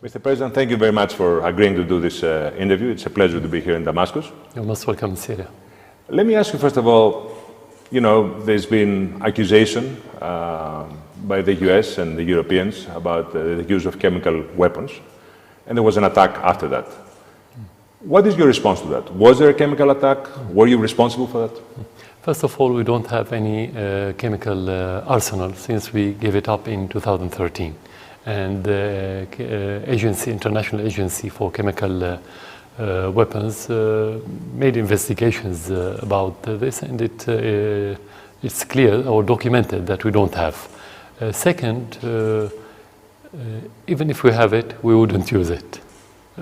Mr. President, thank you very much for agreeing to do this interview. It's a pleasure to be here in Damascus. You're most welcome in Syria. Let me ask you, first of all, there's been accusation by the US and the Europeans about the use of chemical weapons, and there was an attack after that. What is your response to that? Was there a chemical attack? Were you responsible for that? First of all, we don't have any chemical arsenal since we gave it up in 2013. And the International Agency for Chemical Weapons made investigations about this, and it's clear or documented that we don't have. Second, even if we have it, we wouldn't use it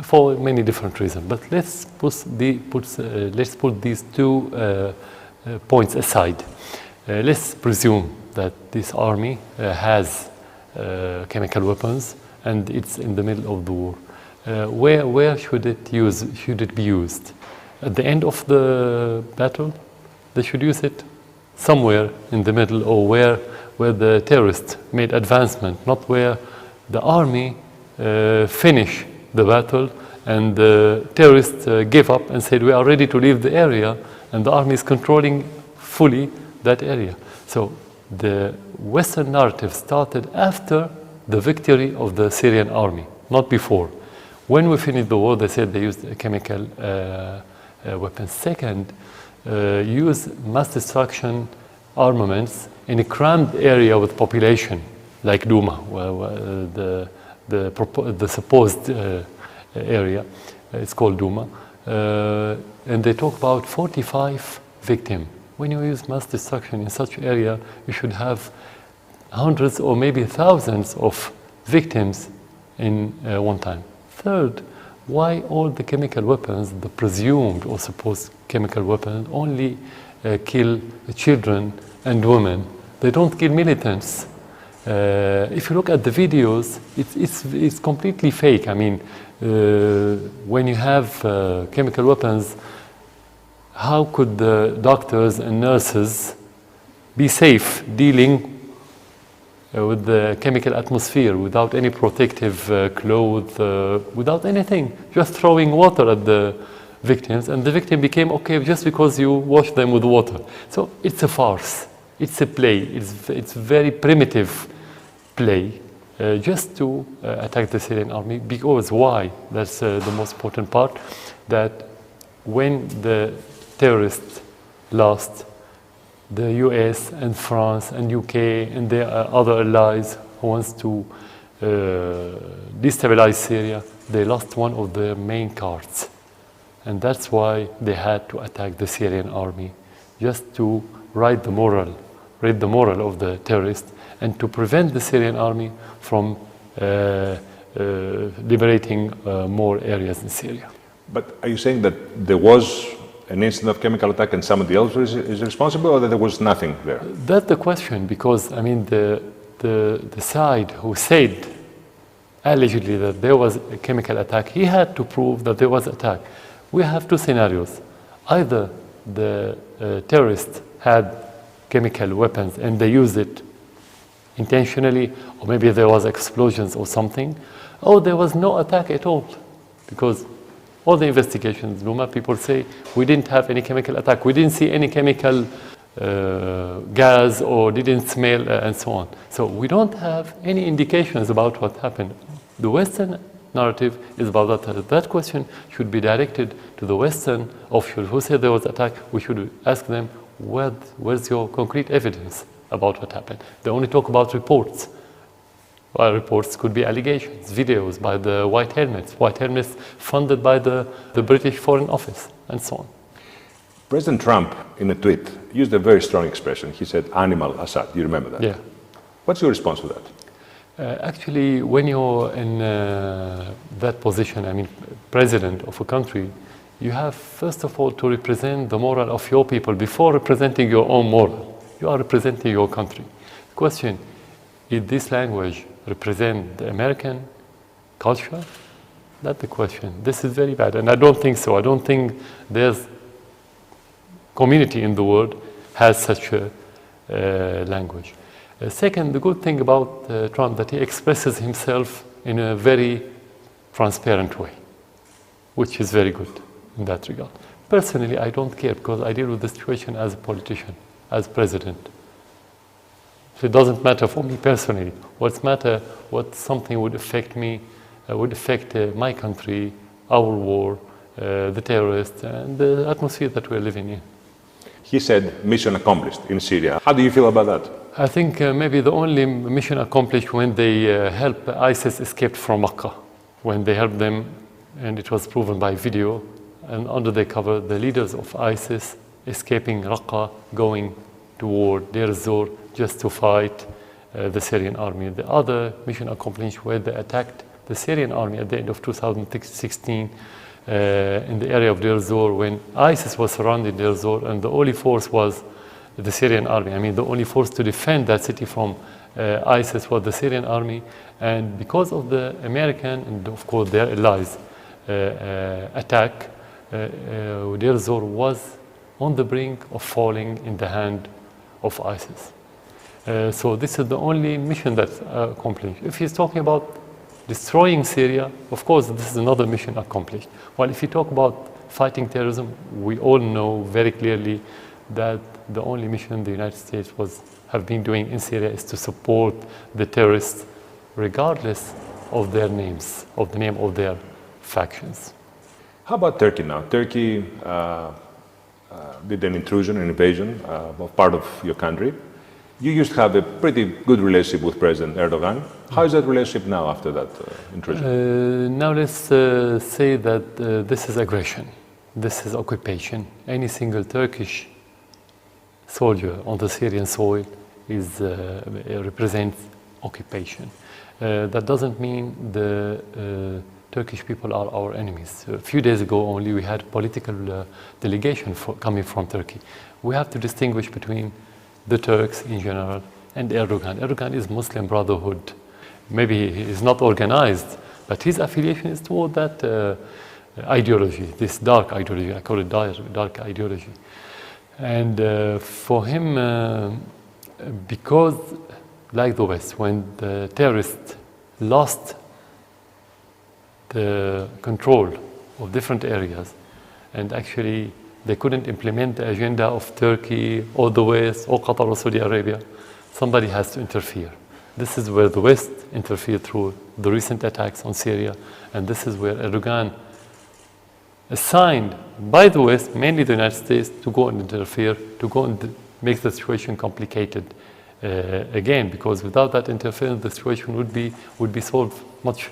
for many different reasons. But let's put these two points aside. Let's presume that this army has chemical weapons and it's in the middle of the war. Where should it be used? At the end of the battle? They should use it somewhere in the middle, or where the terrorists made advancement, not where the army finished the battle and the terrorists gave up and said we are ready to leave the area, and the army is controlling fully that area. So the Western narrative started after the victory of the Syrian army, not before. When we finished the war, they said they used chemical weapons. Second, use mass destruction armaments in a crammed area with population, like Douma, the supposed area. It's called Douma. And they talk about 45 victims. When you use mass destruction in such area, you should have hundreds or maybe thousands of victims in one time. Third, why all the chemical weapons, the presumed or supposed chemical weapons, only kill children and women? They don't kill militants. If you look at the videos, it's completely fake. I mean, when you have chemical weapons, how could the doctors and nurses be safe dealing with the chemical atmosphere without any protective clothes, without anything, just throwing water at the victims, and the victim became okay just because you washed them with water? So it's a farce, it's a play, it's very primitive play just to attack the Syrian army. Because why? That's the most important part, that when the terrorists lost, the US and France and UK and their other allies who wants to destabilize Syria, they lost one of their main cards. And that's why they had to attack the Syrian army, just to raise the moral of the terrorists and to prevent the Syrian army from liberating more areas in Syria. But are you saying that there was an incident of chemical attack and somebody else is responsible, or that there was nothing there? That's the question, because I mean the side who said allegedly that there was a chemical attack, he had to prove that there was an attack. We have two scenarios. Either the terrorists had chemical weapons and they used it intentionally, or maybe there was explosions or something, or there was no attack at all, because all the investigations, Luma, people say we didn't have any chemical attack, we didn't see any chemical gas or didn't smell and so on. So we don't have any indications about what happened. The Western narrative is about that. That question should be directed to the Western officials who said there was attack. We should ask them, where's your concrete evidence about what happened? They only talk about reports. Well, reports could be allegations, videos by the white helmets funded by the British Foreign Office, and so on. President Trump, in a tweet, used a very strong expression. He said, "Animal Assad." You remember that? Yeah. What's your response to that? Actually, when you're in that position, I mean, president of a country, you have, first of all, to represent the moral of your people before representing your own moral. You are representing your country. The question, is this language represent the American culture? That's the question. This is very bad, and I don't think so. I don't think there's community in the world has such a language. Second, the good thing about Trump that he expresses himself in a very transparent way, which is very good in that regard. Personally, I don't care because I deal with the situation as a politician, as president. So it doesn't matter for me personally. What's matter, what something would affect me, would affect my country, our war, the terrorists, and the atmosphere that we're living in. He said mission accomplished in Syria. How do you feel about that? I think maybe the only mission accomplished when they helped ISIS escape from Makkah, when they helped them, and it was proven by video, and under the cover, the leaders of ISIS escaping Raqqa, going toward Deir ez-Zor just to fight the Syrian army. The other mission accomplished where they attacked the Syrian army at the end of 2016 in the area of Deir ez-Zor when ISIS was surrounding Deir ez-Zor and the only force was the Syrian army. I mean, the only force to defend that city from ISIS was the Syrian army, and because of the American and of course their allies attack, Deir ez-Zor was on the brink of falling in the hand of ISIS. So this is the only mission that's accomplished. If he's talking about destroying Syria, of course this is another mission accomplished. While if you talk about fighting terrorism, we all know very clearly that the only mission the United States have been doing in Syria is to support the terrorists regardless of their names, of the name of their factions. How about Turkey now? Turkey did an intrusion, an invasion of part of your country. You used to have a pretty good relationship with President Erdogan. How is that relationship now after that intrusion? Now let's say that this is aggression. This is occupation. Any single Turkish soldier on the Syrian soil represents occupation. That doesn't mean the Turkish people are our enemies. A few days ago only we had a political delegation coming from Turkey. We have to distinguish between the Turks in general and Erdogan. Erdogan is Muslim Brotherhood. Maybe he is not organized, but his affiliation is toward that ideology, this dark ideology. I call it dark ideology. And for him, because like the West, when the terrorists lost the control of different areas and actually they couldn't implement the agenda of Turkey or the West or Qatar or Saudi Arabia, somebody has to interfere. This is where the West interfered through the recent attacks on Syria, and this is where Erdogan assigned by the West, mainly the United States, to go and interfere, to go and make the situation complicated again, because without that interference, the situation would be solved much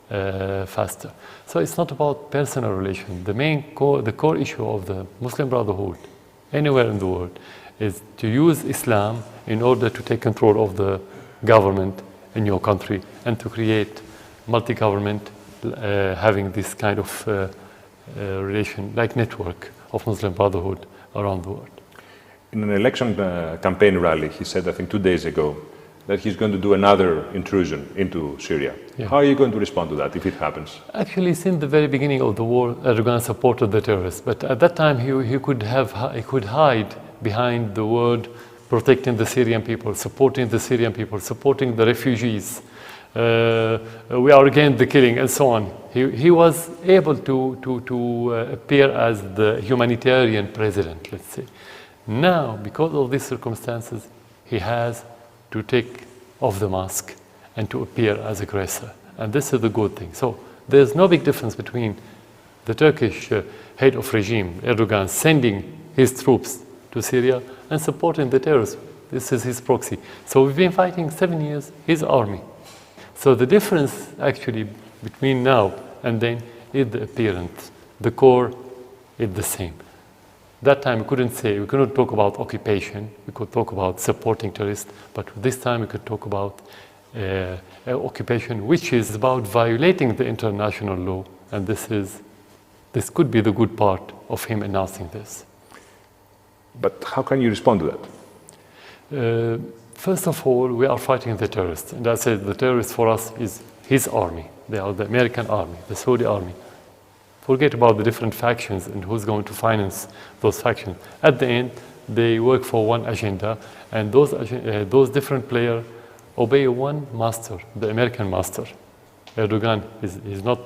faster. So it's not about personal relation. The core issue of the Muslim Brotherhood anywhere in the world is to use Islam in order to take control of the government in your country and to create multi-government having this kind of relation, like network of Muslim Brotherhood around the world. In an election campaign rally, he said, I think 2 days ago, that he's going to do another intrusion into Syria. Yeah. How are you going to respond to that if it happens? Actually, since the very beginning of the war, Erdogan supported the terrorists. But at that time, he could hide behind the word protecting the Syrian people, supporting the Syrian people, supporting the refugees. We are against the killing, and so on. He was able to appear as the humanitarian president, let's say. Now, because of these circumstances, he has to take off the mask and to appear as aggressor. And this is the good thing. So there's no big difference between the Turkish head of regime, Erdogan, sending his troops to Syria and supporting the terrorists. This is his proxy. So we've been fighting 7 years, his army. So the difference actually between now and then is the appearance. The core is the same. That time we couldn't talk about occupation, we could talk about supporting terrorists, but this time we could talk about occupation, which is about violating the international law, and this could be the good part of him announcing this. But how can you respond to that? First of all, we are fighting the terrorists, and I said the terrorists for us is his army. They are the American army, the Saudi army. Forget about the different factions and who's going to finance those factions. At the end, they work for one agenda, and those different players obey one master, the American master. Erdogan is not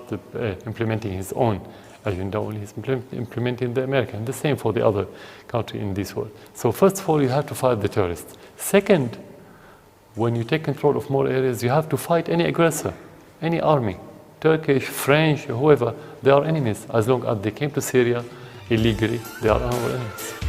implementing his own agenda, only he's implementing the American. The same for the other country in this world. So first of all, you have to fight the terrorists. Second, when you take control of more areas, you have to fight any aggressor, any army, Turkish, French, whoever. They are enemies. As long as they came to Syria illegally, they are our enemies.